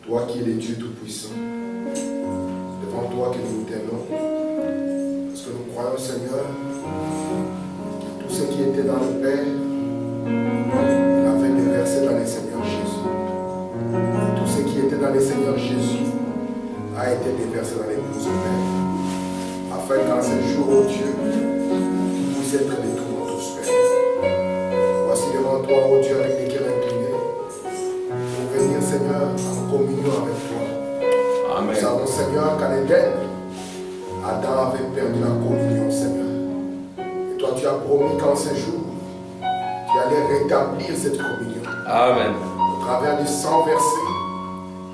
Toi qui es le Dieu Tout-Puissant, devant toi que nous nous tenons, parce que nous croyons, Seigneur, que tout ce qui était dans le Père, il avait déversé dans le Seigneur Jésus. Tout ce qui était dans le Seigneur Jésus a été déversé dans l'épouse du Père, afin qu'en ce jour, oh Dieu, tu puisses être de tout dans tous, Père. Voici devant toi, oh Dieu, avec les cœurs inclinés, pour venir, Seigneur, en communion avec toi. Amen. Nous savons, Seigneur, qu'en Éden, Adam avait perdu la communion, Seigneur. Et toi, tu as promis qu'en ce jour, tu allais rétablir cette communion. Amen. Au travers du sang versé,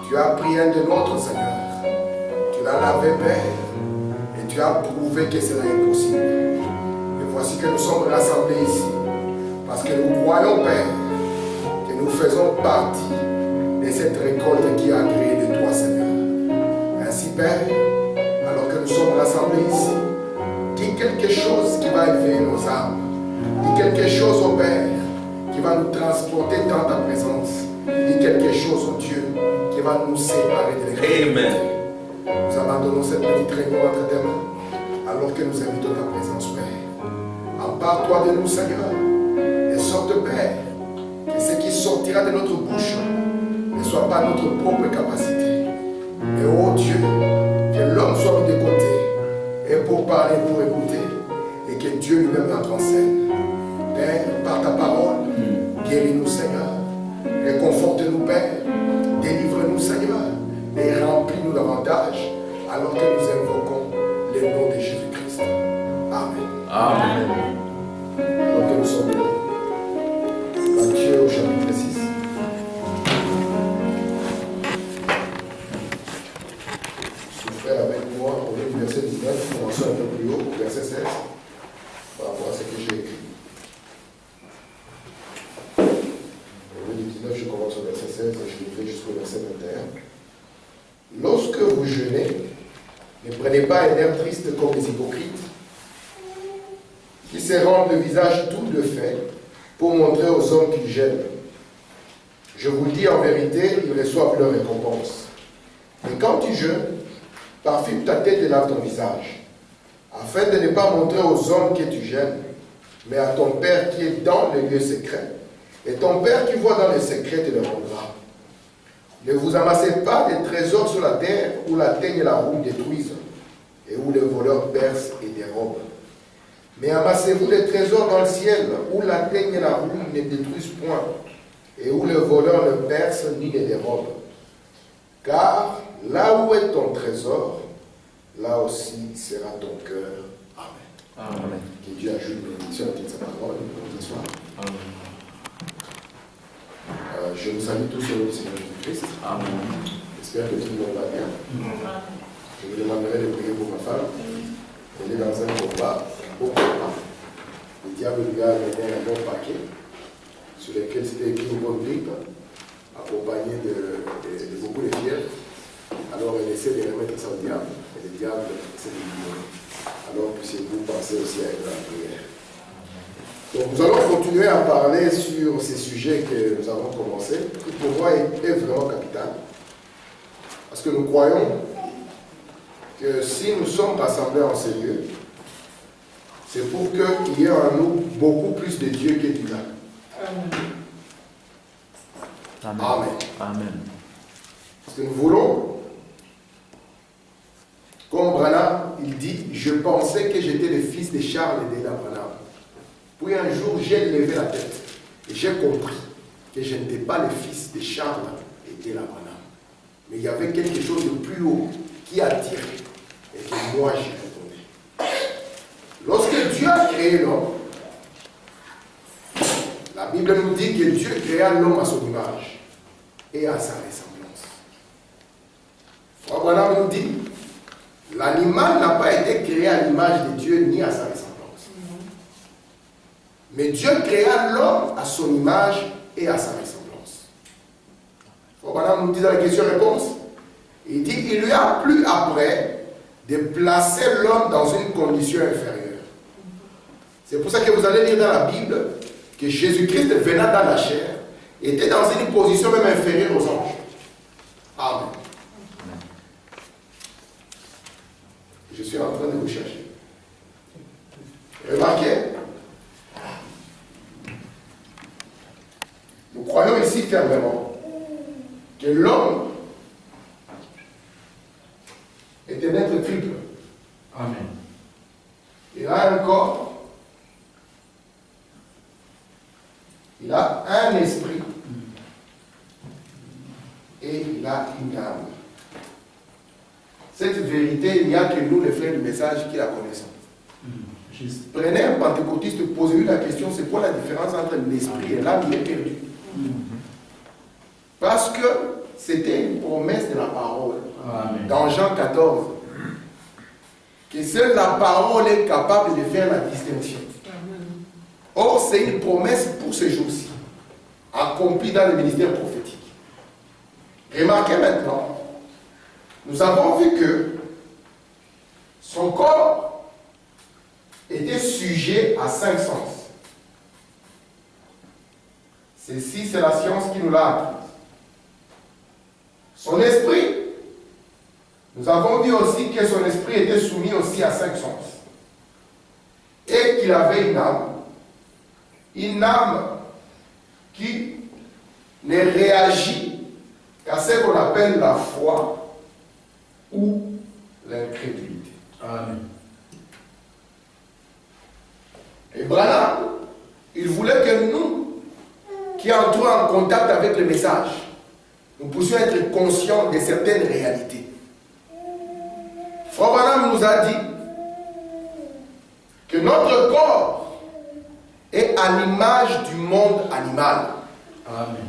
tu as pris un de nôtres, Seigneur. Tu l'as lavé, Père, et tu as prouvé que cela est possible. Et voici que nous sommes rassemblés ici, parce que nous croyons, Père, que nous faisons partie de cette récolte qui a créé de toi, Seigneur. Ainsi, Père, alors que nous sommes rassemblés ici, dis quelque chose qui va élever nos âmes. Dis quelque chose, oh Père, qui va nous transporter dans ta présence. Dis quelque chose, oh Dieu, qui va nous séparer de l'église. Amen. Nous abandonnons cette petite réunion entre tes mains, alors que nous invitons ta présence, Père. Empare-toi de nous, Seigneur, et sorte, Père, que ce qui sortira de notre bouche ne soit pas notre propre capacité. Mais, oh Dieu, que l'homme soit mis de côté, et pour parler, pour écouter, et que Dieu lui-même entre en scène. Père, par ta parole, guéris-nous, Seigneur. Réconforte-nous, Père. Délivre-nous, Seigneur. Et remplis-nous davantage, alors que nous invoquons le nom de Jésus-Christ. Amen. Amen. Alors que nous sommes là. Matthieu au chapitre 6. Souffrez avec moi au lieu du verset 19, commençons un peu plus haut, au verset 16, par rapport à ce que j'ai écrit. Au lieu du 19, je commence au verset 16 et je vais jusqu'au verset 21. Lorsque vous jeûnez, ne prenez pas un air triste comme les hypocrites, qui se rendent le visage tout de fait pour montrer aux hommes qu'ils jeûnent. Je vous le dis en vérité, ils reçoivent leur récompense. Mais quand tu jeûnes, parfume ta tête et lave ton visage, afin de ne pas montrer aux hommes que tu jeûnes, mais à ton Père qui est dans les lieux secrets. Et ton Père qui voit dans les secrets te le rendra. Ne vous amassez pas des trésors sur la terre où la teigne et la roue détruisent et où les voleurs percent et dérobent. Mais amassez-vous des trésors dans le ciel où la teigne et la roue ne détruisent point et où les voleurs ne percent ni ne dérobent. Car là où est ton trésor, là aussi sera ton cœur. Amen. Amen. Que Dieu ajoute une bénédiction à toute sa parole pour ce soir. Amen. Je vous salue tous au nom du Seigneur Jésus-Christ. J'espère que tout le monde va bien. Je vous demanderai de prier pour ma femme. Elle est dans un combat, un beau combat. Le diable lui a donné un bon paquet sur lequel c'était écrit une bonne grippe, accompagné de beaucoup de fièvre. Alors elle essaie de remettre ça au diable, et le diable essaie de lui. Alors puissiez-vous penser aussi à être dans la prière. Donc nous allons continuer à parler sur ces sujets que nous avons commencé, qui pour moi est vraiment capital. Parce que nous croyons que si nous sommes rassemblés en ces lieux, c'est pour qu'il y ait en nous beaucoup plus de Dieu que du là. Amen. Amen. Amen. Parce que nous voulons, comme Branham, il dit, je pensais que j'étais le fils de Charles et de Branham. Puis un jour, j'ai levé la tête et j'ai compris que je n'étais pas le fils de Charles et de Branham. Mais il y avait quelque chose de plus haut qui attirait et que moi j'ai répondu. Lorsque Dieu a créé l'homme, la Bible nous dit que Dieu créa l'homme à son image et à sa ressemblance. Frère Branham nous dit, l'animal n'a pas été créé à l'image de Dieu ni à sa ressemblance. Mais Dieu créa l'homme à son image et à sa ressemblance. Frère nous dit dans la question-réponse, il dit, il lui a plu après de placer l'homme dans une condition inférieure. C'est pour ça que vous allez lire dans la Bible que Jésus-Christ venant dans la chair était dans une position même inférieure aux anges. Amen. Je suis en train de vous chercher. Remarquez, nous croyons ici fermement que l'homme est un être triple. Amen. Il a un corps, il a un esprit et il a une âme. Cette vérité, il n'y a que nous, les frères du message, qui la connaissons. Prenez un pentecôtiste, posez-lui la question, c'est quoi la différence entre l'esprit et l'âme? Il est perdu. Parce que c'était une promesse de la parole. Amen. Dans Jean 14, que seule la parole est capable de faire la distinction. Or, c'est une promesse pour ces jours-ci, accomplie dans le ministère prophétique. Remarquez maintenant, nous avons vu que son corps était sujet à 5 sens. Ceci, c'est la science qui nous l'a appris. Son esprit, nous avons vu aussi que son esprit était soumis aussi à 5 sens. Et qu'il avait une âme qui ne réagit qu'à ce qu'on appelle la foi ou l'incrédulité. Amen. Et Branham, il voulait que nous, qui entrons en contact avec le message, nous puissions être conscients de certaines réalités. Frère Branham nous a dit que notre corps est à l'image du monde animal. Amen.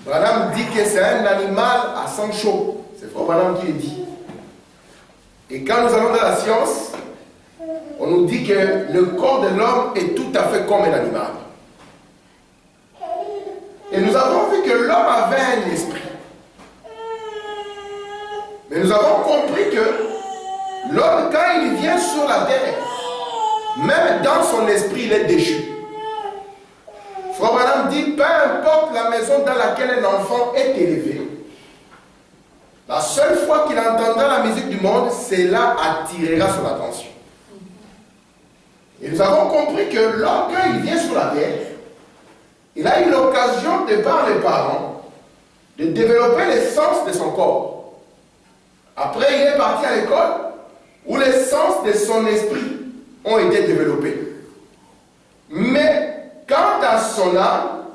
Branham dit que c'est un animal à sang chaud. C'est Frère Branham qui le dit. Et quand nous allons dans la science, on nous dit que le corps de l'homme est tout à fait comme un animal. Et nous avons vu que l'homme avait un esprit. Mais nous avons compris que l'homme, quand il vient sur la terre, même dans son esprit, il est déchu. Frère Branham dit, peu importe la maison dans laquelle un enfant est élevé, la seule fois qu'il entendra la musique du monde, cela attirera son attention. Et nous avons compris que l'homme, quand il vient sur la terre, il a eu l'occasion, de par les parents, de développer les sens de son corps. Après, il est parti à l'école, où les sens de son esprit ont été développés. Mais, quant à son âme,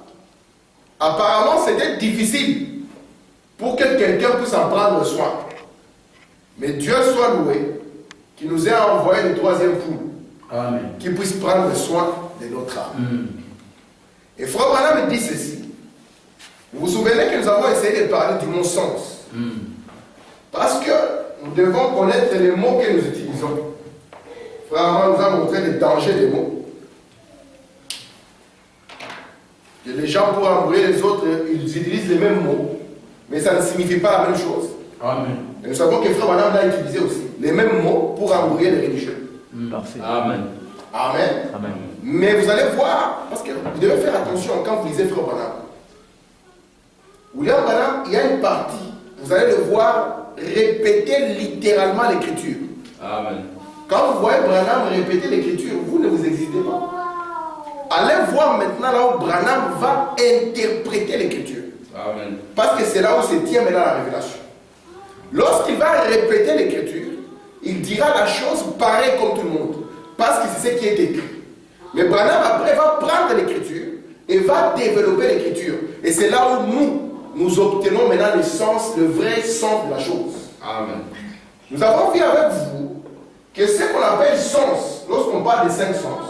apparemment, c'était difficile pour que quelqu'un puisse en prendre soin. Mais Dieu soit loué, qui nous a envoyé le 3e poule. Amen. Qui puisse prendre soin de notre âme. Et Frère Branham dit ceci. Vous vous souvenez que nous avons essayé de parler du mot sens. Parce que nous devons connaître les mots que nous utilisons. Frère Branham nous a montré les dangers des mots. Que les gens, pour embrouiller les autres, ils utilisent les mêmes mots. Mais ça ne signifie pas la même chose. Amen. Et nous savons que Frère Branham l'a utilisé aussi. Les mêmes mots pour embrouiller les religieux. Parfait. Amen. Amen. Amen. Mais vous allez voir, parce que vous devez faire attention quand vous lisez Frère Branham. William Branham, il y a une partie, vous allez le voir répéter littéralement l'écriture. Amen. Quand vous voyez Branham répéter l'écriture, vous ne vous existez pas. Allez voir maintenant là où Branham va interpréter l'écriture. Amen. Parce que c'est là où se tient maintenant la révélation. Lorsqu'il va répéter l'écriture, il dira la chose pareille comme tout le monde. Parce que c'est ce qui est écrit. Mais Branham après va prendre l'écriture et va développer l'écriture. Et c'est là où nous obtenons maintenant le sens, le vrai sens de la chose. Amen. Nous avons vu avec vous que ce qu'on appelle sens, lorsqu'on parle des 5 sens,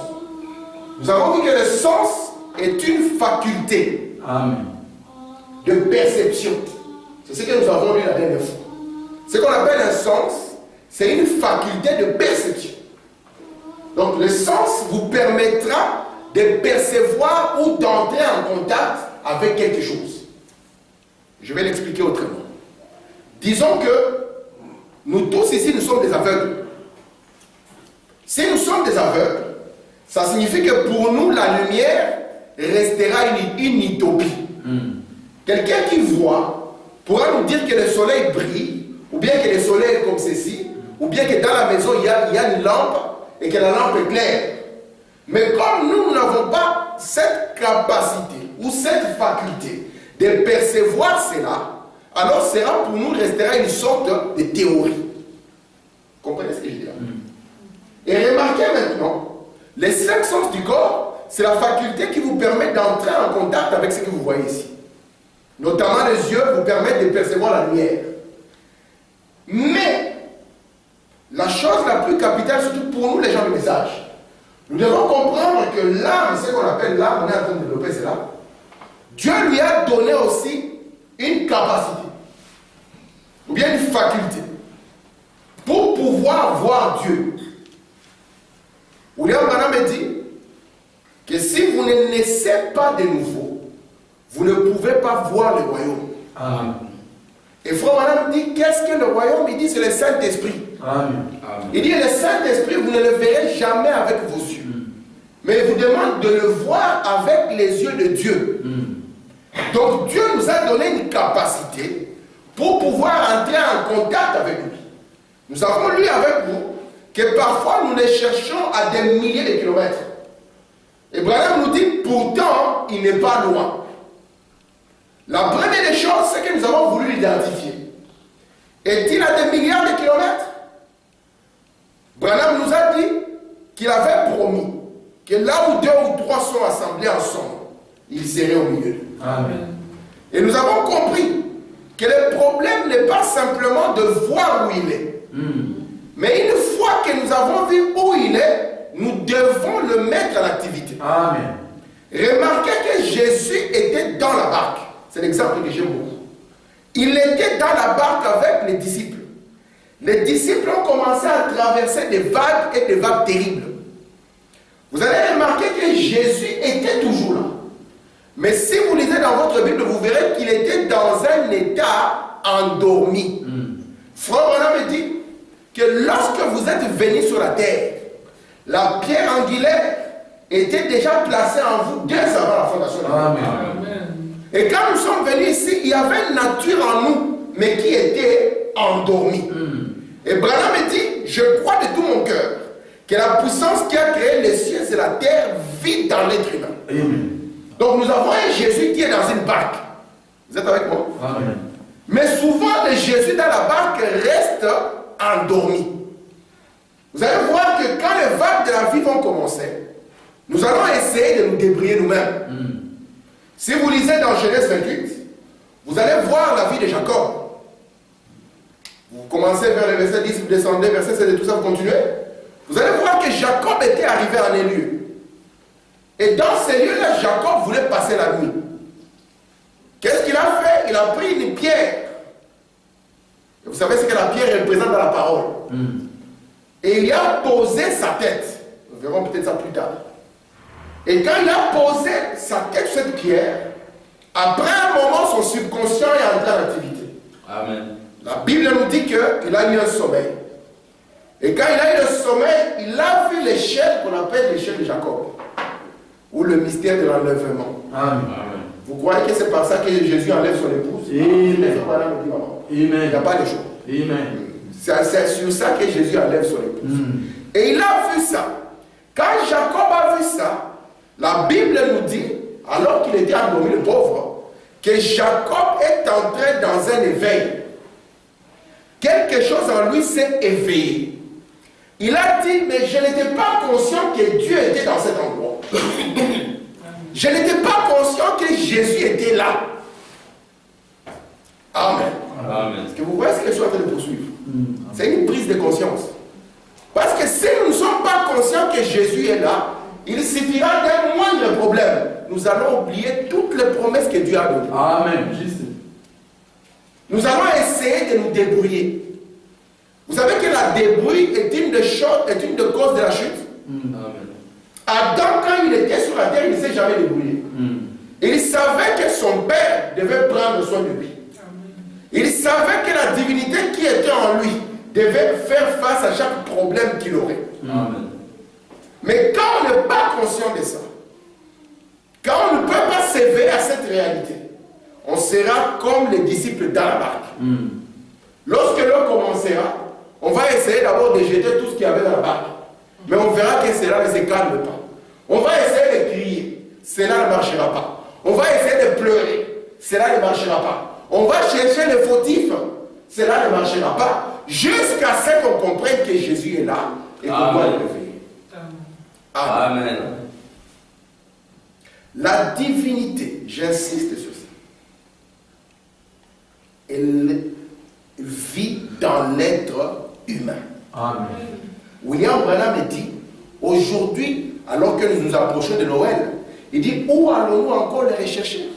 nous avons vu que le sens est une faculté. Amen. De perception. C'est ce que nous avons lu la dernière fois. Ce qu'on appelle un sens, c'est une faculté de perception. Donc le sens vous permettra de percevoir ou d'entrer en contact avec quelque chose. Je vais l'expliquer autrement. Disons que nous tous ici, nous sommes des aveugles. Si nous sommes des aveugles, ça signifie que pour nous, la lumière restera une utopie. Quelqu'un qui voit pourra nous dire que le soleil brille, ou bien que le soleil est comme ceci, ou bien que dans la maison il y a une lampe et que la lampe est claire. Mais comme nous n'avons pas cette capacité ou cette faculté de percevoir cela, alors cela pour nous restera une sorte de théorie. Comprenez ce que je dis là? Et remarquez maintenant, les 5 sens du corps, c'est la faculté qui vous permet d'entrer en contact avec ce que vous voyez ici. Notamment les yeux vous permettent de percevoir la lumière. Mais, la chose la plus capitale, surtout pour nous les gens du message, nous devons comprendre que l'âme, ce qu'on appelle l'âme, on est en train de développer cela, Dieu lui a donné aussi une capacité, ou bien une faculté, pour pouvoir voir Dieu. William Branham dit que si vous ne naissez pas de nouveau, vous ne pouvez pas voir le royaume. Amen. Et Frère Branham dit, qu'est-ce que le royaume? Il dit, c'est le Saint-Esprit. Amen. Il dit, le Saint-Esprit, vous ne le verrez jamais avec vos yeux. Mais il vous demande de le voir avec les yeux de Dieu. Donc Dieu nous a donné une capacité pour pouvoir entrer en contact avec lui. Nous avons lu avec vous que parfois nous les cherchons à des milliers de kilomètres. Et Branham nous dit, pourtant, il n'est pas loin. La première des choses, c'est que nous avons voulu l'identifier. Est-il à des milliards de kilomètres? Branham nous a dit qu'il avait promis que là où 2 ou 3 sont assemblés ensemble, il serait au milieu. Amen. Et nous avons compris que le problème n'est pas simplement de voir où il est. Mais une fois que nous avons vu où il est, nous devons le mettre en activité. Amen. Remarquez que Jésus était dans la barque. C'est l'exemple que j'aime beaucoup. Il était dans la barque avec les disciples. Les disciples ont commencé à traverser des vagues et des vagues terribles. Vous allez remarquer que Jésus était toujours là. Mais si vous lisez dans votre Bible, vous verrez qu'il était dans un état endormi. Frère Branham dit que lorsque vous êtes venu sur la terre, la pierre angulaire était déjà placée en vous dès avant la fondation de la terre. Amen. Et quand nous sommes venus ici, il y avait une nature en nous, mais qui était endormie. Et Branham dit, je crois de tout mon cœur que la puissance qui a créé les cieux et la terre vit dans l'être humain. Amen. Donc nous avons un Jésus qui est dans une barque. Vous êtes avec moi? Amen. Mais souvent, le Jésus dans la barque reste endormi. Vous allez voir que quand les vagues de la vie vont commencer, nous allons essayer de nous débrouiller nous-mêmes. Si vous lisez dans Genèse 28, vous allez voir la vie de Jacob. Vous commencez vers le verset 10, vous descendez, verset 16 et tout ça, vous continuez. Vous allez voir que Jacob était arrivé en un lieu. Et dans ces lieux-là, Jacob voulait passer la nuit. Qu'est-ce qu'il a fait? Il a pris une pierre. Et vous savez ce que la pierre représente dans la parole. Et il y a posé sa tête. Nous verrons peut-être ça plus tard. Et quand il a posé sa tête sur cette pierre, après un moment, son subconscient est entré en activité. Amen. La Bible nous dit qu'il a eu un sommeil. Et quand il a eu le sommeil, il a vu l'échelle qu'on appelle l'échelle de Jacob. Ou le mystère de l'enlèvement. Amen. Vous croyez que c'est par ça que Jésus enlève son épouse? Amen. Il n'y a pas de choix. Amen. C'est sur ça que Jésus enlève son épouse. Et il a vu ça. Quand Jacob a vu ça, la Bible nous dit, alors qu'il était endormi, le pauvre, que Jacob est entré dans un éveil. Quelque chose en lui s'est éveillé. Il a dit, mais je n'étais pas conscient que Dieu était dans cet endroit. Je n'étais pas conscient que Jésus était là. Amen. Amen. Est-ce que vous voyez ce que je suis en train de poursuivre? C'est une prise de conscience. Parce que si nous ne sommes pas conscients que Jésus est là, il suffira d'un moindre problème. Nous allons oublier toutes les promesses que Dieu a données. Amen. Juste. Nous allons essayer de nous débrouiller. Vous savez que la débrouille est une des causes de la chute. Amen. Adam, quand il était sur la terre, il ne s'est jamais débrouillé. Il savait que son père devait prendre soin de lui. Il savait que la divinité qui était en lui devait faire face à chaque problème qu'il aurait. Amen. Mais quand on n'est pas conscient de ça, quand on ne peut pas s'éveiller à cette réalité, on sera comme les disciples dans la barque. Lorsque l'eau commencera, on va essayer d'abord de jeter tout ce qu'il y avait dans la barque. Mais on verra que cela ne se calme pas. On va essayer de crier, cela ne marchera pas. On va essayer de pleurer, cela ne marchera pas. On va chercher les fautifs, cela ne marchera pas. Jusqu'à ce qu'on comprenne que Jésus est là et qu'on doit le réveiller. Amen. La divinité, j'insiste sur ça, elle vit dans l'être humain. Amen. William Branham dit, aujourd'hui, alors que nous nous approchons de Noël, il dit, où allons-nous encore les rechercher?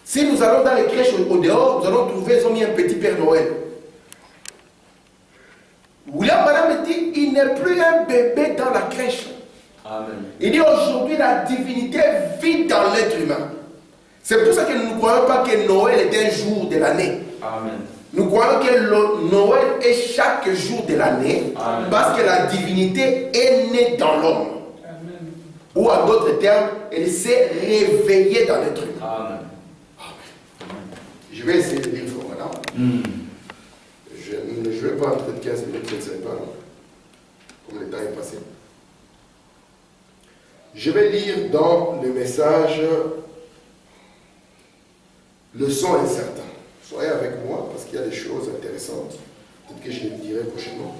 Si nous allons dans les crèches au dehors, nous allons trouver, ils ont mis un petit Père Noël. William Branham dit, il n'est plus un bébé dans la crèche. Amen. Il dit, aujourd'hui, la divinité vit dans l'être humain. C'est pour ça que nous ne croyons pas que Noël est un jour de l'année. Amen. Nous croyons que Noël est chaque jour de l'année parce que la divinité est née dans l'homme. Ou en d'autres termes, elle s'est réveillée dans l'être humain. Amen. Amen. Je vais essayer de lire ça maintenant. Je ne vais pas entrer de 15 minutes, je ne sais pas, comme le temps est passé. Je vais lire dans le message Leçon incertain. Soyez avec moi parce qu'il y a des choses intéressantes. Peut-être que je les dirai prochainement.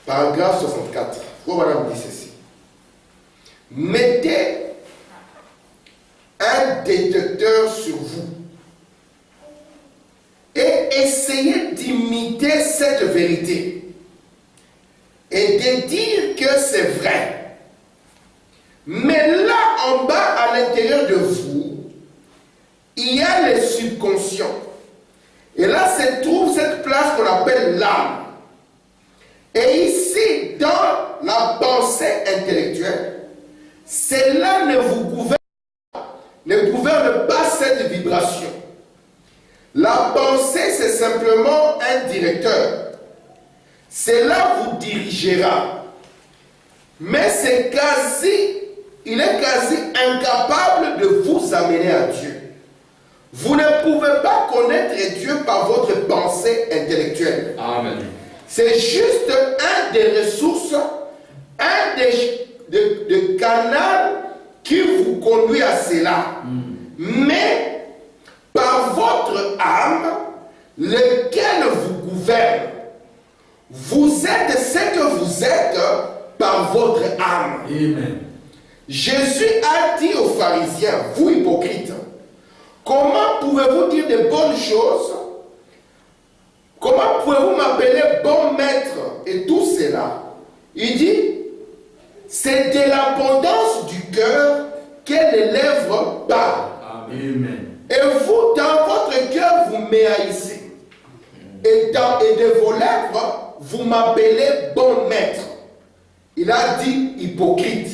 Paragraphe 64. Madame dit ceci. Mettez un détecteur sur vous et essayez d'imiter cette vérité et de dire que c'est vrai. Mais là en bas à l'intérieur de vous, il y a le subconscient. Et là se trouve cette place qu'on appelle l'âme. Et ici, dans la pensée intellectuelle, cela ne vous gouverne pas, ne gouverne pas cette vibration. La pensée, c'est simplement un directeur. Cela vous dirigera. Mais il est quasi incapable de vous amener à Dieu. Vous ne pouvez pas connaître Dieu par votre pensée intellectuelle. Amen. C'est juste un des ressources, un des canaux qui vous conduit à cela. Mais par votre âme, lequel vous gouverne. Vous êtes ce que vous êtes par votre âme. Amen. Jésus a dit aux pharisiens, vous hypocrites, comment pouvez-vous dire de bonnes choses? Comment pouvez-vous m'appeler bon maître et tout cela? Il dit, c'est de l'abondance du cœur que les lèvres parlent. Amen. Et vous, dans votre cœur, vous m'haïssez. Et de vos lèvres, vous m'appelez bon maître. Il a dit hypocrite.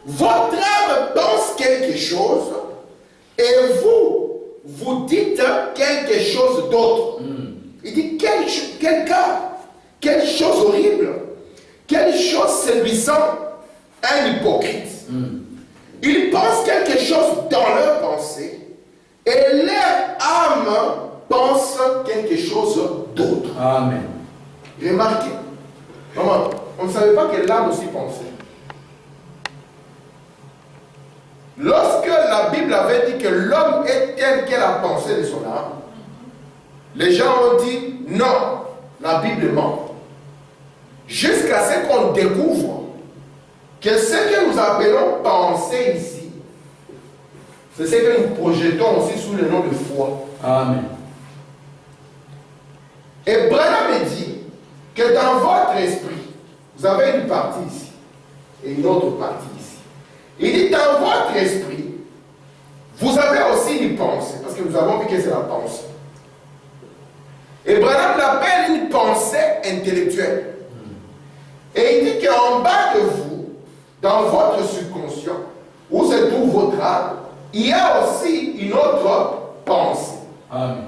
Votre âme pense quelque chose et vous dites quelque chose d'autre. Il dit quel cas, quelle chose horrible, quelle chose séduisante, un hypocrite. Ils pensent quelque chose dans leur pensée et leur âme pense quelque chose d'autre. Amen. Remarquez, on ne savait pas que l'âme aussi pensait. Lorsque la Bible avait dit que l'homme est tel qu'elle a pensé de son âme, les gens ont dit non, la Bible ment. Jusqu'à ce qu'on découvre que ce que nous appelons penser ici, c'est ce que nous projetons aussi sous le nom de foi. Amen. Et Branham dit que dans votre esprit, vous avez une partie ici et une autre partie ici. Il dit dans votre esprit, vous avez aussi une pensée, parce que nous avons vu que c'est la pensée. Et Branham l'appelle une pensée intellectuelle. Et il dit qu'en bas de vous, dans votre subconscient, où se trouve votre âme, il y a aussi une autre pensée. Amen.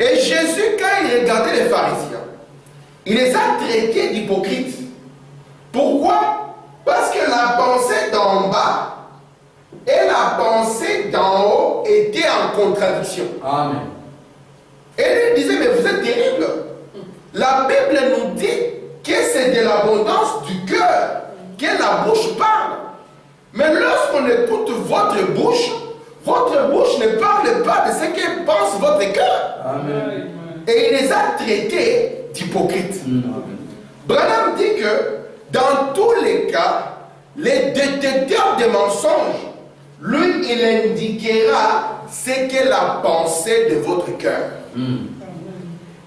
Et Jésus, quand il regardait les pharisiens, il les a traités d'hypocrites. Pourquoi? Parce que la pensée d'en bas et la pensée d'en haut étaient en contradiction. Amen. Et lui disait, mais vous êtes terrible. La Bible nous dit que c'est de l'abondance du cœur que la bouche parle. Mais lorsqu'on écoute votre bouche ne parle pas de ce que pense votre cœur. Amen. Et il les a traités d'hypocrites. Branham dit que dans tous les cas, les détecteurs de mensonges, lui, il indiquera ce qu'est la pensée de votre cœur.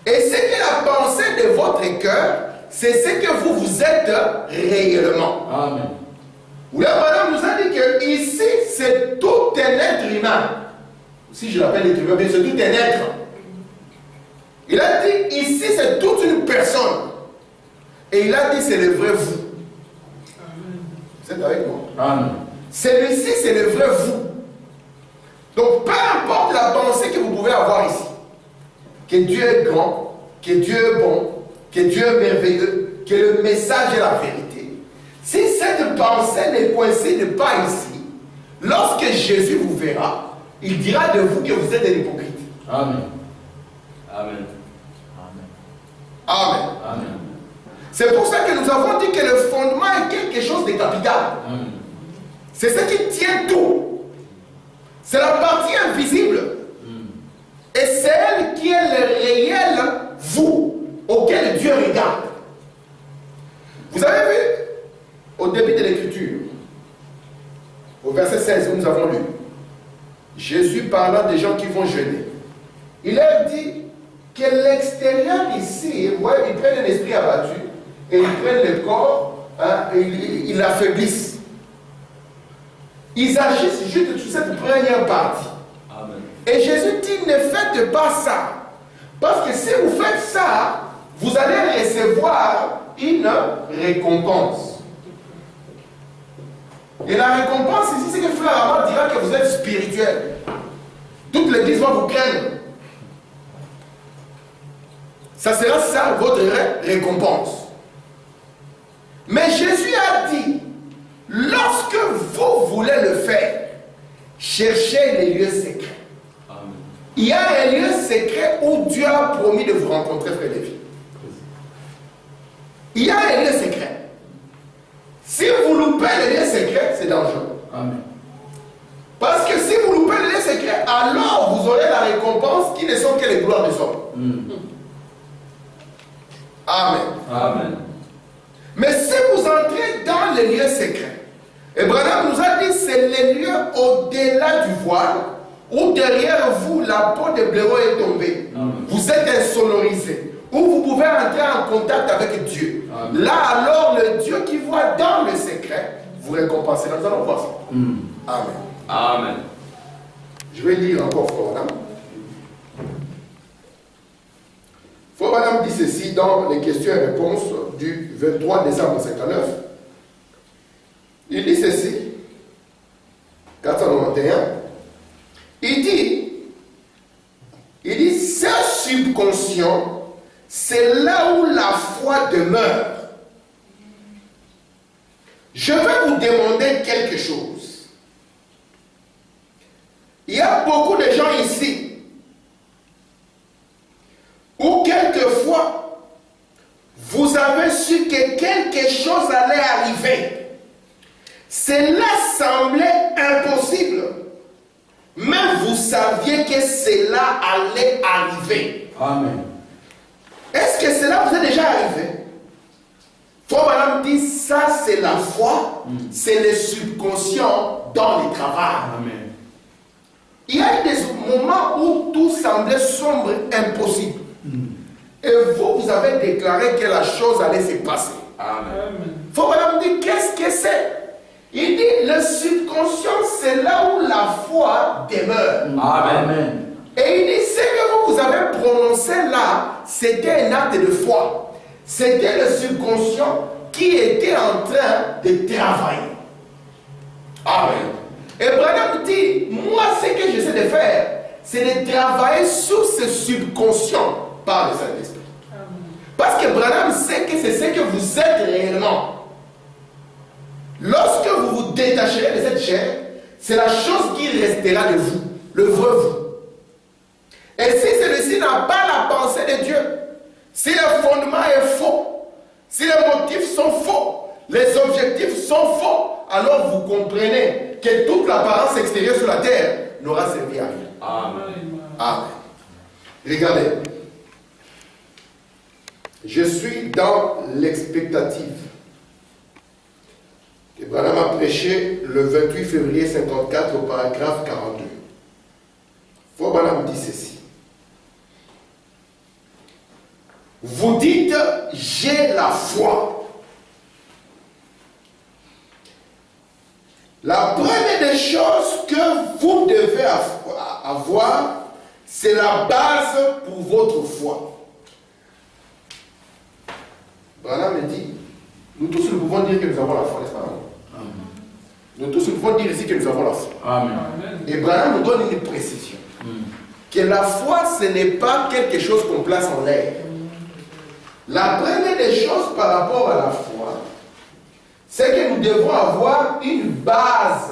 Et ce qu'est la pensée de votre cœur, c'est ce que vous êtes réellement. Amen. Là, Branham nous a dit que ici, c'est tout un être humain. Si je l'appelle être humain, c'est tout un être. Il a dit ici, c'est toute une personne. Et il a dit, c'est le vrai vous. Vous êtes avec moi? Amen. Celui-ci, c'est le vrai vous. Donc, peu importe la pensée que vous pouvez avoir ici, que Dieu est grand, que Dieu est bon, que Dieu est merveilleux, que le message est la vérité. Si cette pensée ne coïncide pas ici, lorsque Jésus vous verra, il dira de vous que vous êtes un hypocrite. Amen. Amen. Amen. Amen. C'est pour ça que nous avons dit que le fondement est quelque chose de capital. C'est ce qui tient tout. C'est la partie invisible. Et c'est elle qui est le réel vous auquel Dieu regarde. Vous avez vu au début de l'écriture, au verset 16 où nous avons lu, Jésus parlant des gens qui vont jeûner. Il leur dit que l'extérieur ici, ouais, ils prennent un esprit abattu et ils prennent le corps et ils l'affaiblissent. Ils agissent juste sur cette première partie. Amen. Et Jésus dit, ne faites pas ça. Parce que si vous faites ça, vous allez recevoir une récompense. Et la récompense ici, c'est que Frère Amand dira que vous êtes spirituel. Toute l'église va vous craindre. Ça sera ça votre récompense. Mais Jésus a dit, lorsque vous voulez le faire, cherchez les lieux secrets. Amen. Il y a un lieu secret où Dieu a promis de vous rencontrer, frère Lévi. Il y a un lieu secret. Si vous loupez le lieu secret, c'est dangereux. Amen. Parce que si vous loupez le lieu secret, alors vous aurez la récompense qui ne sont que les gloires des hommes. Amen. Amen. Mais si vous entrez dans les lieux secrets, et Branham nous a dit c'est les lieux au-delà du voile, où derrière vous la peau de blaireau est tombée. Amen. Vous êtes insonorisé, où vous pouvez entrer en contact avec Dieu. Amen. Là alors le Dieu qui voit dans le secret vous récompensera. Nous allons voir ça. Amen. Amen. Je vais lire encore Frère Branham. Frère Branham dit ceci dans les questions et réponses du 23 décembre 59. Il dit ceci, 491. Il dit, ce subconscient, c'est là où la foi demeure. Je vais vous demander quelque chose. Il y a beaucoup de gens ici où quelquefois vous avez su que quelque chose allait arriver. Cela semblait impossible, mais vous saviez que cela allait arriver. Amen. Est-ce que cela vous est déjà arrivé? Frère Branham dit, ça c'est la foi, c'est le subconscient dans le travail. Amen. Il y a des moments où tout semblait sombre, impossible. Et vous avez déclaré que la chose allait se passer. Amen. Frère Branham dit, qu'est-ce que c'est? Il dit, le subconscient, c'est là où la foi demeure. Amen. Et il dit, ce que vous avez prononcé là, c'était un acte de foi. C'était le subconscient qui était en train de travailler. Amen. Et Branham dit, moi, ce que j'essaie de faire, c'est de travailler sur ce subconscient par le Saint-Esprit. Parce que Branham sait que c'est ce que vous êtes réellement. Lorsque vous vous détacherez de cette chair, c'est la chose qui restera de vous. le vrai vous. Et si celui-ci n'a pas la pensée de Dieu, si le fondement est faux, si les motifs sont faux, les objectifs sont faux, alors vous comprenez que toute l'apparence extérieure sur la terre n'aura servi à rien. Amen. Amen. Regardez. Je suis dans l'expectative. Et Branham a prêché le 28 février 54 au paragraphe 42. Frère Branham dit ceci. Vous dites, j'ai la foi. La première des choses que vous devez avoir, c'est la base pour votre foi. Branham me dit, nous tous nous pouvons dire que nous avons la foi, n'est-ce pas? Amen. Nous tous nous pouvons dire ici que nous avons la foi. Amen. Et Branham nous donne une précision. Que la foi, ce n'est pas quelque chose qu'on place en l'air. La première des choses par rapport à la foi, c'est que nous devons avoir une base.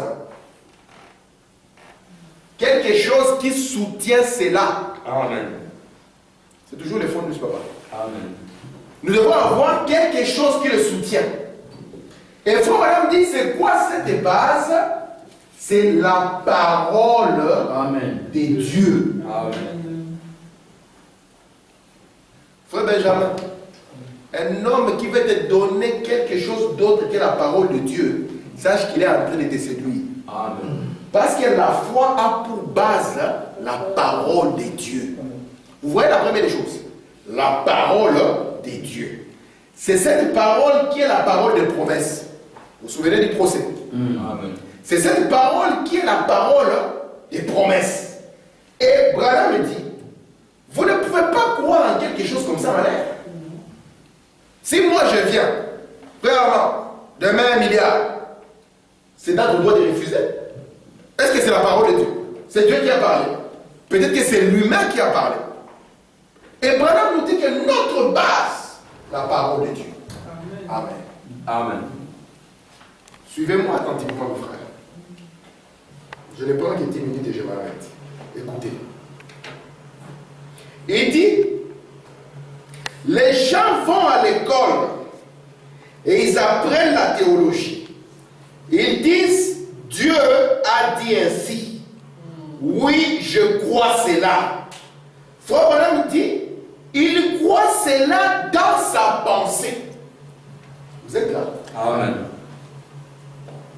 Quelque chose qui soutient cela. Amen. C'est toujours le fond de ce papa. Amen. Nous devons avoir quelque chose qui le soutient. Et frère Madame dit, c'est quoi cette base? C'est la parole Amen. de Dieu. Amen. Frère Benjamin, un homme qui veut te donner quelque chose d'autre que la parole de Dieu, sache qu'il est en train de te séduire. Amen. Parce que la foi a pour base la parole de Dieu. Vous voyez la première des choses? La parole de Dieu. C'est cette parole qui est la parole de promesse. Vous vous souvenez du procès? Amen. C'est cette parole qui est la parole des promesses. Et Branham me dit, vous ne pouvez pas croire en quelque chose comme ça en l'air. Si moi je viens, frère, demain 1 milliard, c'est dans le droit de refuser. Est-ce que c'est la parole de Dieu? C'est Dieu qui a parlé. Peut-être que c'est l'humain qui a parlé. Et Branham nous dit que notre base, la parole de Dieu. Amen. Amen. Suivez-moi attentivement, mes frères. Je ne prends que 10 minutes et je m'arrête. Écoutez. Il dit, les gens vont à l'école et ils apprennent la théologie. Ils disent, Dieu a dit ainsi. Oui, je crois cela. Frère Branham dit, il croit cela dans sa pensée. Vous êtes là? Amen.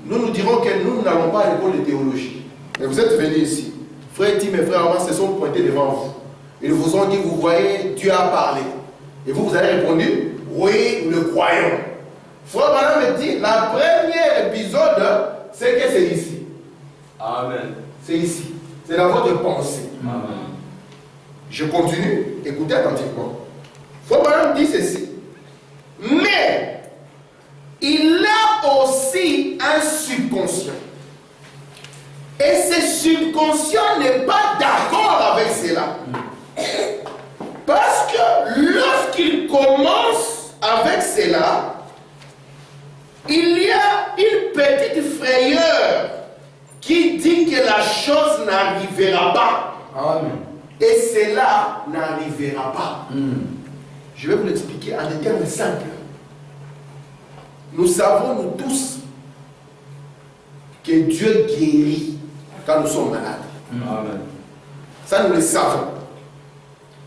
Nous nous dirons que nous n'allons pas à l'école de théologie. Mais vous êtes venus ici. Frère Tim et frère Armand se sont pointés devant vous. Ils vous ont dit, vous voyez, Dieu a parlé. Et vous, vous avez répondu, oui, nous le croyons. Frère Branham me dit, la première épisode, c'est que c'est ici. Amen. C'est ici. C'est dans votre pensée. Amen. Je continue. Écoutez attentivement. Frère Branham dit ceci. Mais, il a aussi un subconscient. Et ce subconscient n'est pas d'accord avec cela. Parce que lorsqu'il commence avec cela, il y a une petite frayeur qui dit que la chose n'arrivera pas. Amen. Et cela n'arrivera pas. Je vais vous l'expliquer en des termes simples. Nous savons, nous tous, que Dieu guérit quand nous sommes malades. Amen. Ça, nous le savons.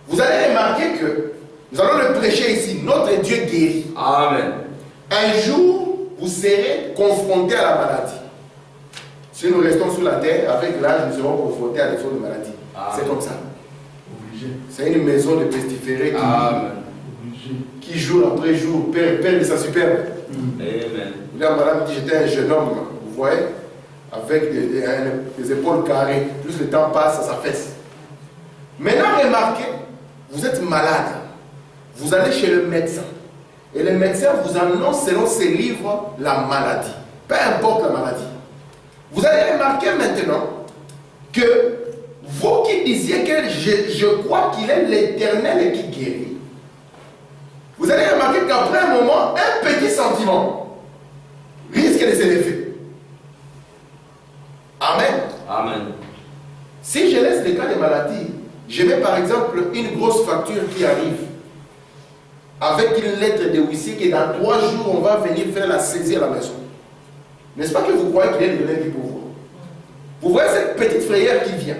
Vous allez remarquer que nous allons le prêcher ici. Notre Dieu guérit. Amen. Un jour, vous serez confrontés à la maladie. Si nous restons sur la terre, avec l'âge, nous serons confrontés à des formes de maladie. C'est comme ça. C'est une maison de pestiférés qui jour après jour perd de sa superbe. Amen. Là, madame dit, j'étais un jeune homme, vous voyez, avec des épaules carrées. Plus le temps passe, ça s'affaisse. Maintenant, remarquez, vous êtes malade. Vous allez chez le médecin. Et le médecin vous annonce selon ses livres la maladie. Peu importe la maladie. Vous allez remarquer maintenant que vous qui disiez que je crois qu'il est l'Éternel qui guérit, vous allez remarquer qu'après un moment, un petit sentiment risque de s'élever. Amen. Amen. Si je laisse les cas de maladie, je mets par exemple une grosse facture qui arrive avec une lettre de huissier que dans 3 jours, on va venir faire la saisie à la maison. N'est-ce pas que vous croyez qu'il y a une relève pour vous? Vous voyez cette petite frayeur qui vient.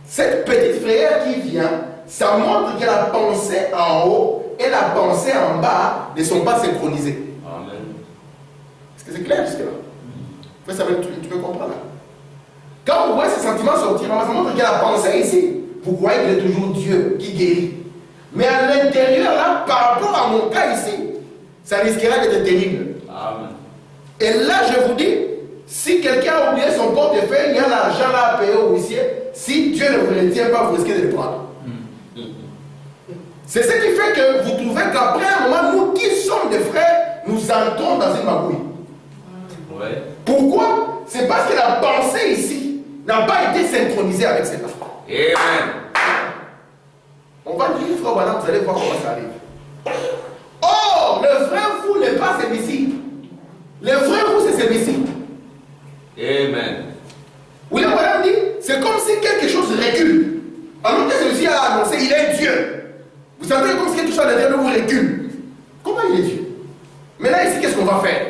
Cette petite frayeur qui vient, ça montre que la pensée en haut et la pensée en bas ne sont pas synchronisées. Amen. Est-ce que c'est clair jusque-là? Tu peux comprendre là. Quand vous voyez ces sentiments sortir, ça montre que la pensée ici, vous croyez qu'il est toujours Dieu qui guérit. Mais à l'intérieur, là, par rapport à mon cas ici, ça risquerait d'être terrible. Amen. Et là, je vous dis, si quelqu'un a oublié son portefeuille, il y a l'argent là à payer au huissier. Si Dieu ne vous le tient pas, vous risquez de le prendre. C'est ce qui fait que vous trouvez qu'après un moment, nous qui sommes des frères, nous entrons dans une magouille. Ouais. Pourquoi? C'est parce que la pensée ici n'a pas été synchronisée avec cette affaire. Amen. On va lire, frère Branham, vous allez voir comment ça arrive. Or, le vrai fou n'est pas celui-ci. Le vrai fou, c'est celui-ci. Amen. William Branham dit, c'est comme si quelque chose recule. Alors que celui-ci a annoncé, il est Dieu. Vous sentez comme si quelque chose à l'intérieur de vous recule. Comment il est Dieu? Mais là, ici, qu'est-ce qu'on va faire?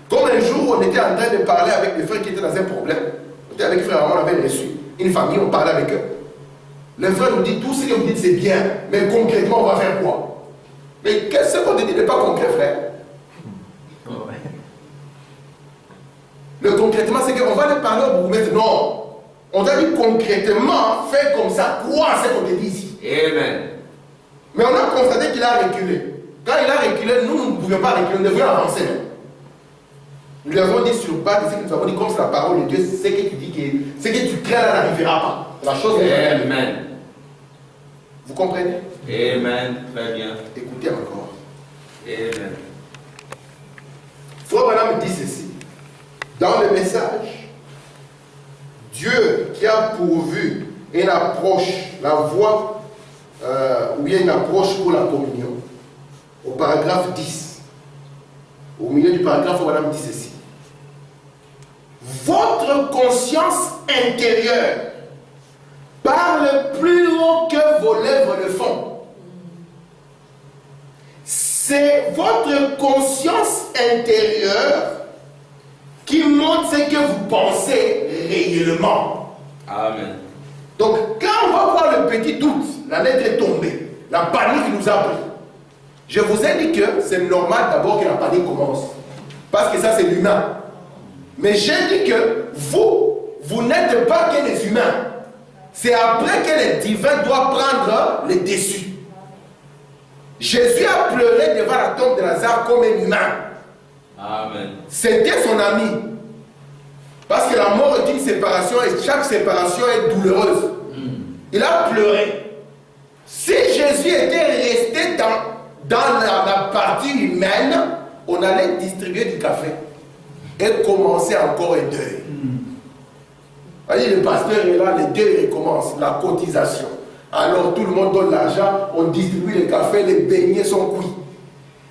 Comme un jour, on était en train de parler avec des frères qui étaient dans un problème. On était avec frère, on avait reçu une famille, on parlait avec eux. Le frère nous dit, tout ce que vous dites c'est bien, mais concrètement on va faire quoi? Mais qu'est-ce qu'on te dit n'est pas concret, frère? Le concrètement, c'est qu'on va aller parler au bourgmestre. Non, on va dire concrètement, fais comme ça, crois à ce qu'on te dit ici. Amen. Mais on a constaté qu'il a reculé. Quand il a reculé, nous ne pouvions pas reculer, nous devions avancer. Nous lui avons dit sur base de ce que nous avons dit, comme c'est la parole de Dieu, ce que tu dis, ce que tu crains là n'arrivera pas. La chose est Amen. Vous comprenez? Amen. Très bien. Écoutez encore. Amen. Frère Branham dit ceci. Dans le message, Dieu qui a pourvu une approche, la voie, ou bien une approche pour la communion, au paragraphe 10, au milieu du paragraphe, Frère Branham dit ceci. Votre conscience intérieure parle plus haut que vos lèvres le font. C'est votre conscience intérieure qui montre ce que vous pensez réellement. Amen. Donc, quand on va voir le petit doute, la lettre est tombée, la panique nous a pris. Je vous ai dit que c'est normal d'abord que la panique commence. Parce que ça, c'est l'humain. Mais j'ai dit que vous n'êtes pas que les humains. C'est après que le divin doit prendre le dessus. Jésus a pleuré devant la tombe de Lazare comme un humain. Amen. C'était son ami. Parce que la mort est une séparation et chaque séparation est douloureuse. Il a pleuré. Si Jésus était resté dans la partie humaine, on allait distribuer du café et commencer encore un deuil. Voyez, le pasteur est là, le deuil recommence, la cotisation. Alors tout le monde donne l'argent, on distribue le café, les beignets sont cuits.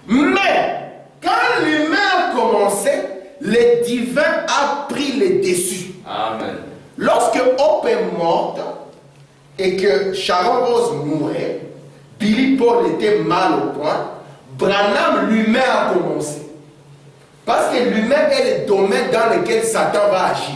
Mais quand l'humain a commencé, le divin a pris le dessus. Amen. Lorsque Hope est morte et que Sharon Rose mourait, Billy Paul était mal au point, Branham lui-même a commencé. Parce que l'humain est le domaine dans lequel Satan va agir.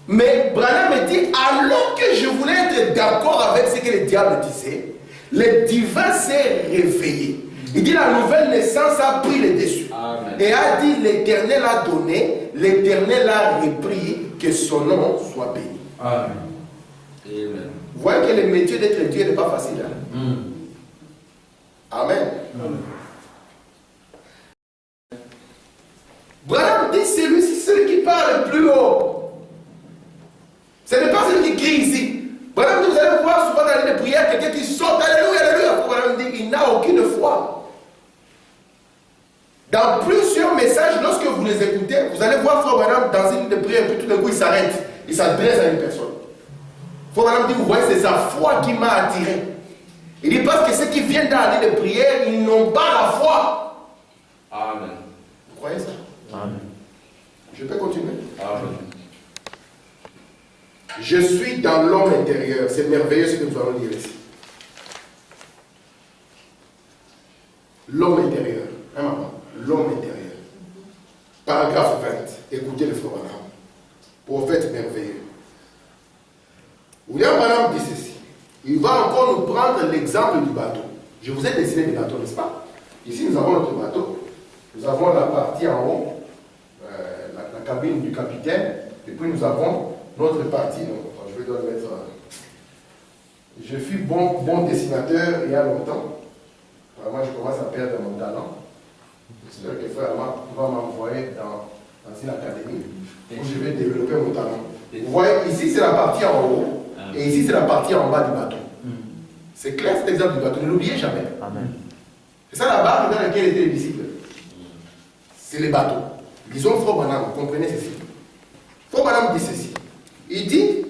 Mais Branham dit, alors que je voulais être d'accord avec ce que le diable disait, le divin s'est réveillé. Il dit, la nouvelle naissance a pris le dessus. Amen. Et a dit, l'Éternel a donné, l'Éternel a repris, que son nom soit béni. Amen. Amen. Vous voyez que le métier d'être Dieu n'est pas facile. Hein? Amen. Branham dit, c'est celui qui parle plus haut. Ce n'est pas celui qui crie ici. Branham dit, vous allez voir souvent dans les prières quelqu'un qui saute, alléluia, alléluia. Branham dit, il n'a aucune foi. Dans plusieurs messages, lorsque vous les écoutez, vous allez voir Frère Branham dans une des prières, puis tout d'un coup il s'arrête. Il s'adresse à une personne. Frère Branham dit, vous voyez, c'est sa foi qui m'a attiré. Il dit, parce que ceux qui viennent dans les prières, ils n'ont pas la foi. Amen. Vous croyez ça? Amen. Je peux continuer? Amen. Je suis dans l'homme intérieur. C'est merveilleux ce que nous allons lire ici. L'homme intérieur. Hein, maman? L'homme intérieur. Paragraphe 20. Écoutez le frère Branham. Prophète merveilleux. William Branham dit ceci. Il va encore nous prendre l'exemple du bateau. Je vous ai dessiné le bateau, n'est-ce pas? Ici, nous avons notre bateau. Nous avons la partie en haut, la cabine du capitaine. Et puis nous avons notre partie. Donc, je vais donc mettre. Je fus bon dessinateur il y a longtemps. Vraiment, je commence à perdre mon talent. J'espère que frère Marc va m'envoyer dans une académie où je vais développer mon talent. Vous voyez, ici c'est la partie en haut et ici c'est la partie en bas du bateau. C'est clair cet exemple du bateau, ne l'oubliez jamais. Amen. C'est ça la barque dans laquelle étaient les disciples. C'est les bateaux. Disons Frère Branham, vous comprenez ceci. Frère Branham dit ceci. Il dit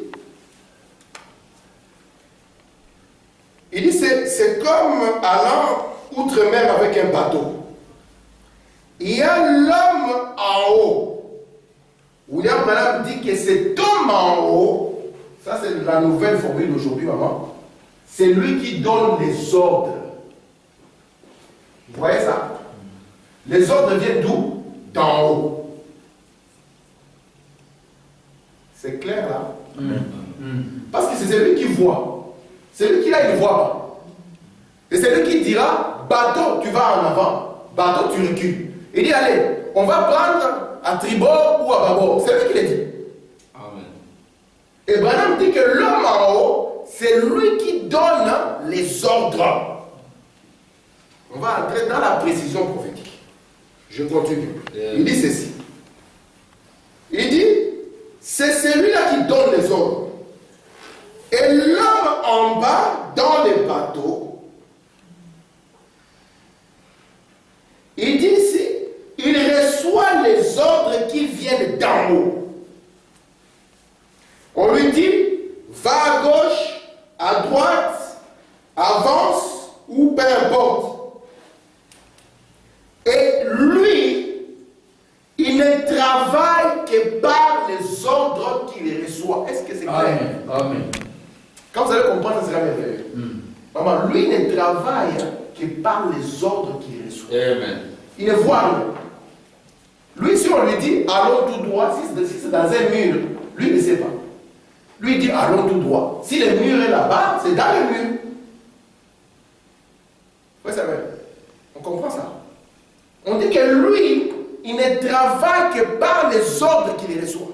c'est comme allant outre-mer avec un bateau. Il y a l'homme en haut. William Branham dit que cet homme en haut, ça c'est la nouvelle formule d'aujourd'hui, maman, c'est lui qui donne les ordres. Vous voyez ça? Les ordres viennent d'où? D'en haut. C'est clair là? Parce que c'est celui qui voit. Celui qui là, il ne voit pas. Et c'est lui qui dira, bateau, tu vas en avant. Bateau, tu recules. Il dit, allez, on va prendre à tribord ou à bâbord. C'est lui qui le dit. Amen. Et Branham dit que l'homme en haut, c'est lui qui donne les ordres. On va entrer dans la précision prophétique. Je continue. Il dit ceci. Il dit, c'est celui-là qui donne les ordres. Et l'homme en bas, dans les bateaux, il dit ici, il reçoit les ordres qui viennent d'en haut. On lui dit, va à gauche, à droite, avance, ou peu importe. Et lui, il ne travaille que par les ordres qu'il reçoit. Est-ce que c'est clair? Amen. Quand vous allez comprendre, ça sera merveilleux. Maman, lui ne travaille que par les ordres qu'il reçoit. Amen. Il ne voit rien. Lui, si on lui dit allons tout droit, si c'est dans un mur, lui ne sait pas. Lui dit allons tout droit. Si le mur est là-bas, c'est dans le mur. Oui, c'est vrai. On comprend ça. On dit que lui, il ne travaille que par les ordres qu'il reçoit.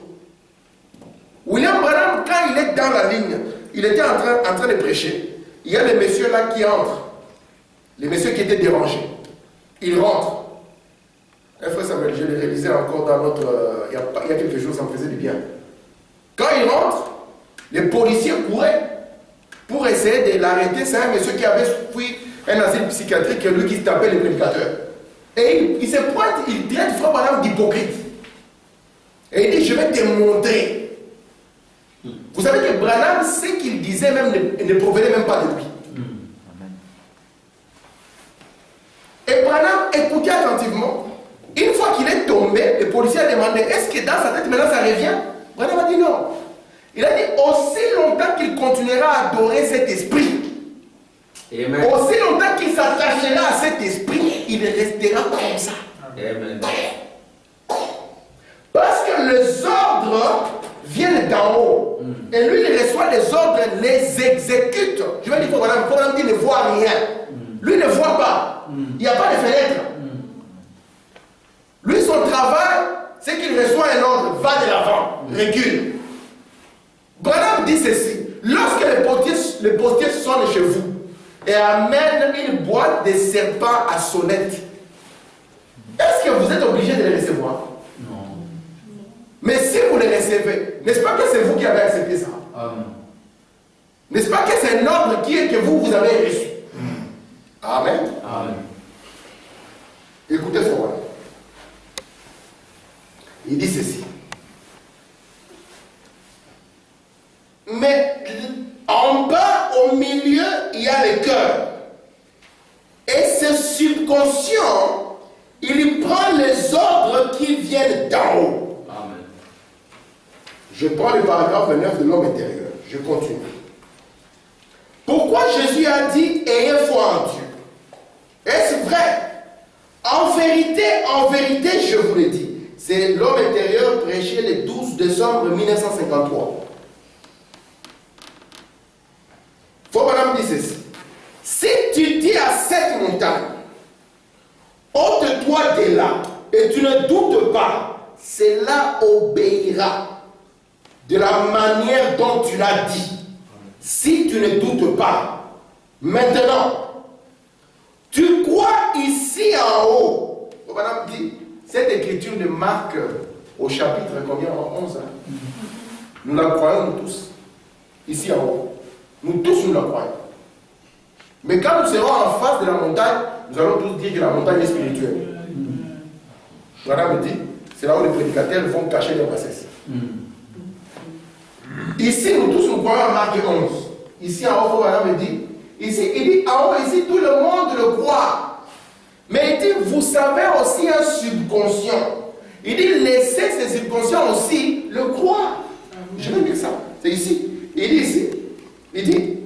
William Branham, quand il est dans la ligne, il était en train de prêcher. Il y a les messieurs là qui entrent. Les messieurs qui étaient dérangés. Ils rentrent. Frère Samuel, je l'ai réalisé encore dans notre... il y a quelques jours, ça me faisait du bien. Quand ils rentrent, les policiers couraient pour essayer de l'arrêter. C'est un monsieur qui avait fui un asile psychiatrique, lui qui se tapait les prédicateurs. Et il se pointe, il traite Frère Branham d'hypocrite. Et il dit, je vais te montrer. Vous savez que Branham, ce qu'il disait même ne provenait même pas de lui. Et Branham écoutait attentivement. Une fois qu'il est tombé, le policier a demandé, est-ce que dans sa tête maintenant ça revient? Branham a dit non. Il a dit, aussi longtemps qu'il continuera à adorer cet esprit, Amen. aussi longtemps qu'il s'attachera à cet esprit, il restera comme ça. Amen. Parce que les ordres viennent d'en haut. Et lui, il reçoit les ordres, les exécute. Je vais dire, Branham dit, il ne voit rien. Lui ne voit pas. Il n'y a pas de fenêtre. Lui, son travail, c'est qu'il reçoit un ordre, va de l'avant, recule. Branham dit ceci, lorsque les postiers sonnent chez vous et amènent une boîte de serpents à sonnette, est-ce que vous êtes obligé de les recevoir? Non. Mais si vous les recevez, n'est-ce pas que c'est vous qui avez accepté ça? Amen. N'est-ce pas que c'est un ordre que vous avez reçu? Amen. Amen. Écoutez Frère. Il dit ceci. Mais en bas, au milieu, il y a le cœur. Et ce subconscient, il prend les ordres qui viennent d'en haut. Amen. Je prends le paragraphe 29 de l'homme intérieur. Je continue. Pourquoi Jésus a dit « ayez foi en Dieu » ? Est-ce vrai? En vérité, je vous le dis. C'est l'homme intérieur prêché le 12 décembre 1953. Faut madame dire ceci. Si tu dis à cette montagne, ôte-toi de là, et tu ne doutes pas, cela obéira de la manière dont tu l'as dit. Si tu ne doutes pas, maintenant, tu crois ici en haut. Madame dit, cette écriture de Marc au chapitre combien? 11. Nous la croyons nous tous. Ici en haut. Nous tous nous la croyons. Mais quand nous serons en face de la montagne, nous allons tous dire que la montagne est spirituelle. Madame dit, c'est là où les prédicateurs vont cacher leur bassesse. Ici, nous tous nous croyons à Marc 11. Ici en haut, madame dit, ici, il dit en haut, ici, tout le monde le croit. Mais il dit, vous savez aussi un subconscient. Il dit, laissez ces subconscients aussi le croire. Je vais dire ça. C'est ici. Il dit ici. Il dit,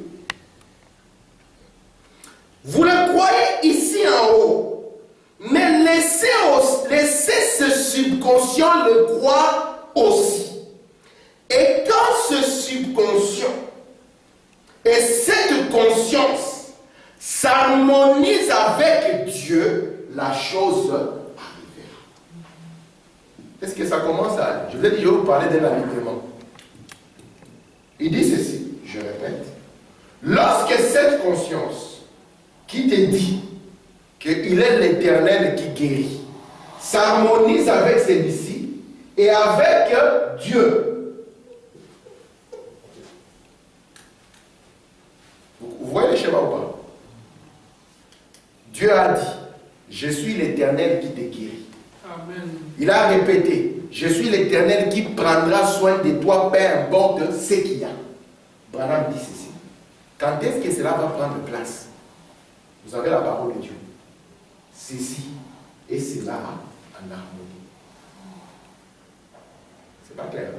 vous le croyez ici en haut. Mais laissez ce subconscient le croire aussi. Et quand ce subconscient et cette conscience s'harmonisent avec Dieu, la chose arrivera. Est-ce que ça commence à aller? Je vous ai dit, je vais vous parler d'un alignement. Il dit ceci, je répète. Lorsque cette conscience qui te dit qu'il est l'Éternel qui guérit s'harmonise avec celui-ci et avec Dieu. Vous voyez le schéma ou pas? Dieu a dit, je suis l'Éternel qui te guérit. Amen. Il a répété, je suis l'Éternel qui prendra soin de toi, peu importe ce qu'il y a. Branham dit ceci. Quand est-ce que cela va prendre place? Vous avez la parole de Dieu. Ceci et cela en harmonie. C'est pas clair.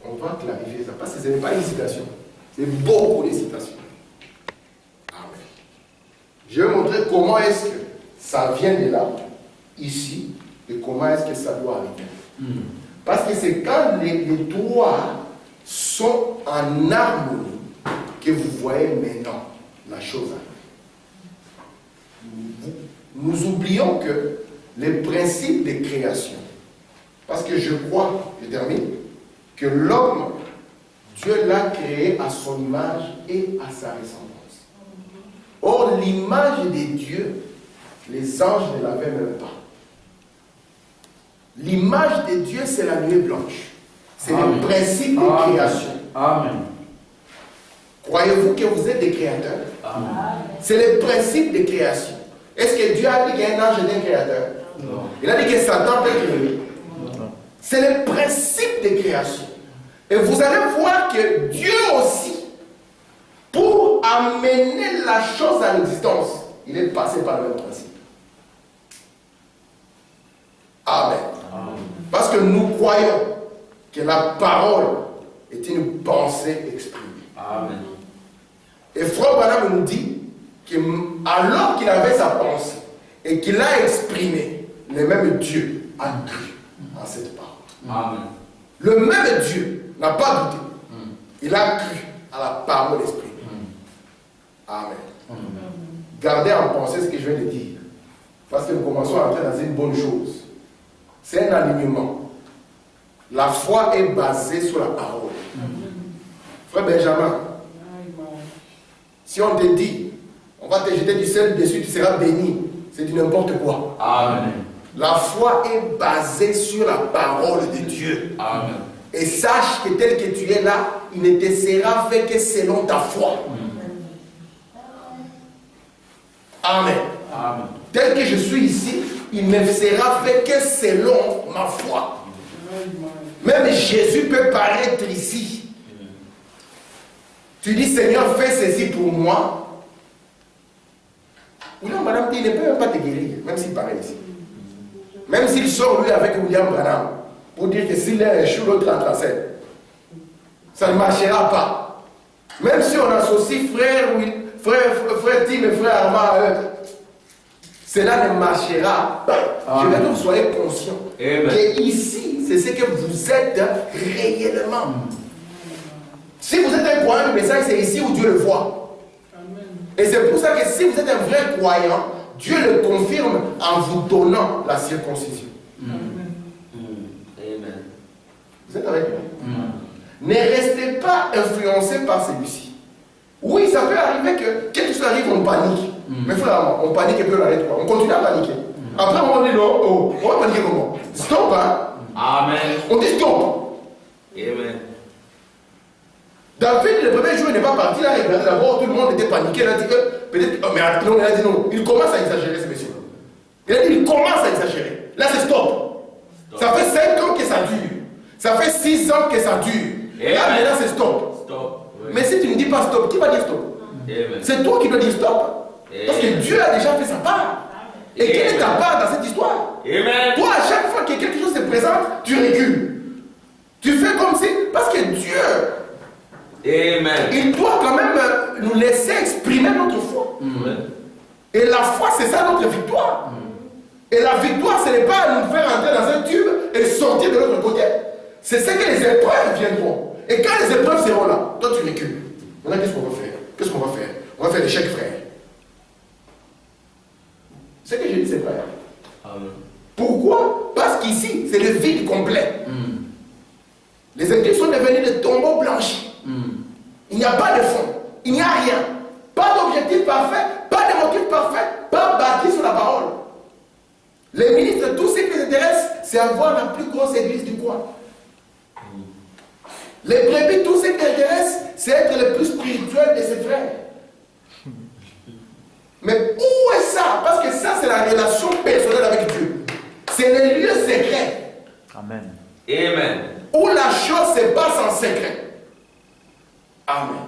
On doit clarifier ça parce que ce n'est pas une citation. C'est beaucoup de citations. Amen. Je vais montrer comment est-ce que ça vient de là, ici, et comment est-ce que ça doit arriver. Parce que c'est quand les trois sont en harmonie que vous voyez maintenant la chose arrive. Nous oublions que les principes de création, parce que je crois, je termine, que l'homme, Dieu l'a créé à son image et à sa ressemblance. Or, l'image de Dieu, les anges ne l'avaient même pas. L'image de Dieu, c'est la nuée blanche. C'est le principe de création. Amen. Croyez-vous que vous êtes des créateurs? Amen. C'est le principe de création. Est-ce que Dieu a dit qu'un ange est un créateur? Non. Il a dit que Satan peut créer. C'est le principe de création. Et vous allez voir que Dieu aussi, pour amener la chose à l'existence, il est passé par le même principe. Amen. Amen. Parce que nous croyons que la parole est une pensée exprimée. Amen. Et Frère Branham nous dit que alors qu'il avait sa pensée et qu'il a exprimé, le même Dieu a cru en cette parole. Amen. Le même Dieu n'a pas douté. Il a cru à la parole exprimée. Amen. Gardez en pensée ce que je viens de dire. Parce que nous commençons à entrer dans une bonne chose. C'est un alignement. La foi est basée sur la parole. Frère Benjamin, si on te dit, on va te jeter du sel dessus, tu seras béni, c'est du n'importe quoi. Amen. La foi est basée sur la parole de Dieu. Amen. Et sache que tel que tu es là, il ne te sera fait que selon ta foi. Amen. Amen. Tel que je suis ici, il ne sera fait que selon ma foi. Même Jésus peut paraître ici. Tu dis, Seigneur, fais ceci pour moi. Ou non, madame, il ne peut même pas te guérir, même s'il paraît ici. Même s'il sort lui avec William Branham, pour dire que si l'un échoue, l'autre entre en scène. Ça ne marchera pas. Même si on associe frère Tim et frère Armand à eux, cela ne marchera pas. Je veux que vous soyez conscients que ici, c'est ce que vous êtes réellement. Si vous êtes un croyant, le message c'est ici où Dieu le voit. Amen. Et c'est pour ça que si vous êtes un vrai croyant, Dieu le confirme en vous donnant la circoncision. Amen. Vous êtes avec moi? Ne restez pas influencé par celui-ci. Oui, ça peut arriver que quelque chose arrive, on panique. Mais frère, on panique et puis on arrête quoi. On continue à paniquer. Après, on dit non, on va paniquer comment? Stop, hein? Amen. On dit stop. Amen. David, le premier jour, il n'est pas parti là, d'abord tout le monde était paniqué. Il a dit que peut-être. Mais non, il a dit non. Il commence à exagérer, ce monsieur. Il a dit il commence à exagérer. Là, c'est stop. Ça fait 5 ans que ça dure. Ça fait 6 ans que ça dure. Là, maintenant, c'est stop. Oui. Mais si tu ne dis pas stop, qui va dire stop? C'est toi qui dois dire stop. Parce que Dieu a déjà fait sa part. Et quelle est ta part dans cette histoire? Toi, à chaque fois que quelque chose se présente, tu recules. Tu fais comme si. Parce que Dieu. Il doit quand même nous laisser exprimer notre foi. Et la foi, c'est ça notre victoire. Et la victoire, ce n'est pas nous faire entrer dans un tube et sortir de l'autre côté. C'est ce que les épreuves viendront. Et quand les épreuves seront là, toi tu recules. Maintenant, qu'est-ce qu'on va faire? Qu'est-ce qu'on va faire? On va faire l'échec, frère. Ce que j'ai dit, c'est vrai. Pourquoi? Parce qu'ici, c'est le vide complet. Les églises sont devenues des tombeaux blanchis. Il n'y a pas de fond. Il n'y a rien. Pas d'objectif parfait, pas de motif parfait, pas bâti sur la parole. Les ministres, tout ce qui les intéresse, c'est avoir la plus grosse église du coin. Les brebis, tout ce qui les intéresse, c'est être le plus spirituel de ses frères. Mais où est ça? Parce que ça, c'est la relation personnelle avec Dieu. C'est le lieu secret. Amen. Amen. Où la chose se passe en secret. Amen.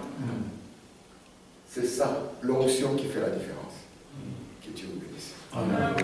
C'est ça, l'onction qui fait la différence. Que Dieu vous bénisse. Amen.